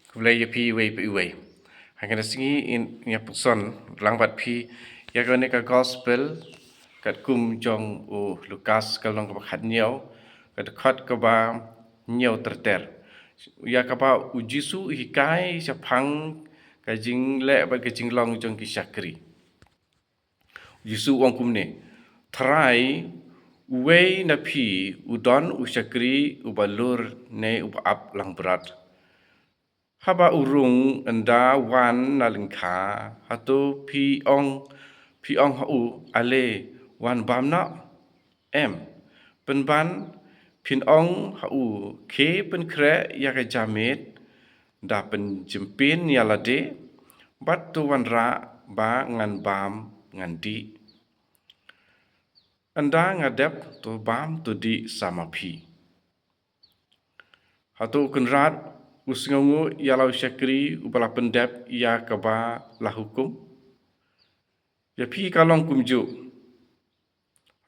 Kulai pi wei pi wei. Hakan singi in nya person langbat pi ya kone ka gospel kat kum jong u Lukas kalong ka khat niau kat khat ka ba niau terter. Ya ka ba u Jisu hikai sa phang ka jing le ba ka jing long jong ki sakri. Jisu wong kum ne try wei na pi udon u sakri u balur ne u ap lang berat. Haba urung enda wan nalingka hatu pi ong hu ale wan bamna em penban pin ong hu ke pen kre ya ka jamet da pen jempin ya lade bat tu wan ra ba ngan bam ngan di enda ngadep tu bam tu di sama pi hatu kenrat usngongu ya lau syakri upala pendep ya kaba la hukum ya pi kalong kumju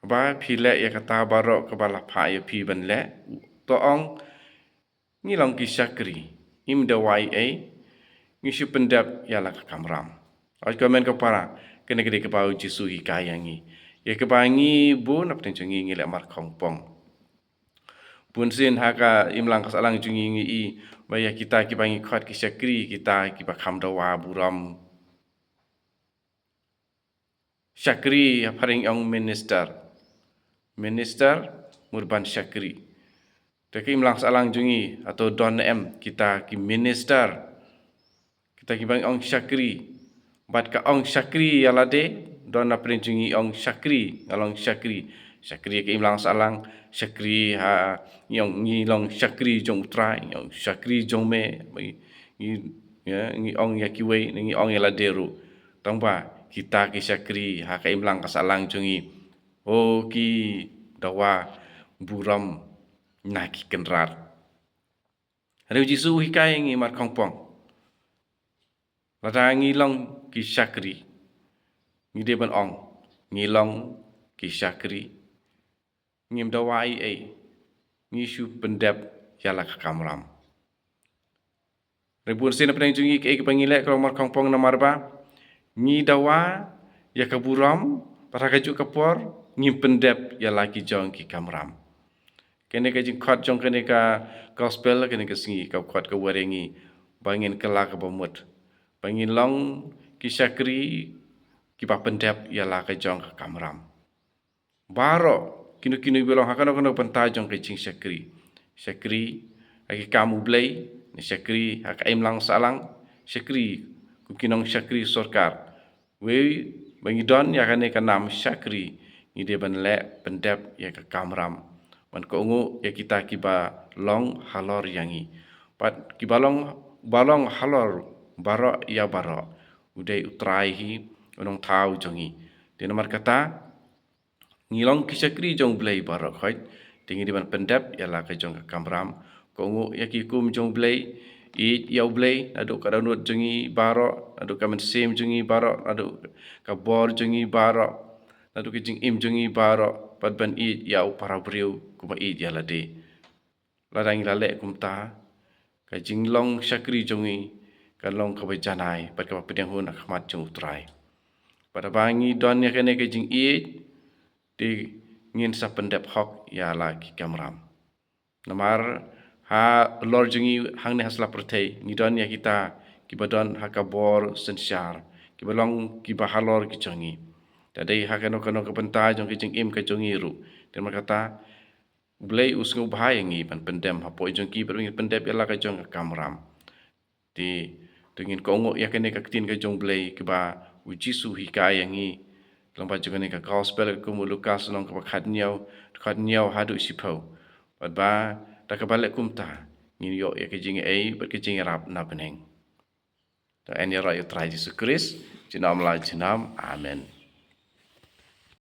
ba pi le ya kata barok kaba la pha ya pi ban le to ong ngi long ki syakri im da wai ngi shu pendep ya la kamram ai komen ka para kene kede ka bau jisu hi kayangi ya ka bangi bu na pen ngi le mar kongpong pun sin haka imlang kasalang jungi ngi i baya kita ki bangi khat ki syakri kita ki bakham dawa buram syakri paring ong minister murban syakri taki imlang kasalang jungi atau don em kita ki minister kita ki bangi ong syakri bat ka ong syakri yalade don na jungi ong syakri ngalong syakri syakri ke imlang salang syakri ha yang ngilong syakri jong utrai yang syakri jong me ngi ong ya kiwei ngi ong ya deru tangba kita ki syakri ha ka imlang kasalang jongi o ki dawa buram na ki kenrat hari jisu hikai ngi mar kongpong lada ngilong ki syakri ngi de ban ong ngilong ki syakri ngim dawai ngishu pendep yala kamram rebun sina penang jungi ke pangile kalau mar kongpong na marba ngi dawa ya kaburam para kaju kapor ngim pendep yala ki jong ki kamram kene ka jing khat jong kene ka gospel kene ka singi ka khat ka warengi bangin kala ka bomut bangin long ki syakri ki pa pendep yala ka jong ka kamram baro kinu belong hakano pentajong ke cing syakri agi kamu blay ni syakri hak imlang salang syakri kukinong syakri sorkar we bangidon ya kane kanam syakri ni de ban le pendep ya ka kamram man ko ungu ya kita kiba long halor yangi pat kibalong balong halor baro ya baro udai utrai hi unong tau jongi de nomor kata ngilong kisakri jong blay barok hoy tingi di ban pendep yala ka jong kamram ko ngu yakikum jong blay i yaw blay adu ka danut jongi baro adu ka sem jongi baro adu ka bor jongi baro adu ka jing im jongi baro pad ban i yaw para briu kuma i yala de ladang lale kumta ka jing long syakri jongi ka long ka bajanai pad ka pedang hun akhmat jong utrai pada bangi don ya kene ka jing i di ngin sa pendep hok ya la ki kamram namar ha lor jungi hang ne hasla protei ngidon ya kita ki badon ha kabor sensyar ki balong ki bahalor ki jongi tadai ha kano ka penta jong ki jing im ka jongi ru dan kata blai usngu bahaya ngi pan pendem ha po jong ki berwing pendep ya la ka jong ka kamram di dengin ko ngo ya kene ka tin ka jong blai ki ba ujisu hikaya ngi lompat juga ni ka gospel ku mu Lukas nong ka khat niau hadu sipo bat ba ta ka balik kumta ni yo ya ke jing bat ke jing rap na peneng ta en ya ra yo trai Jesus Christ jinam la jinam amen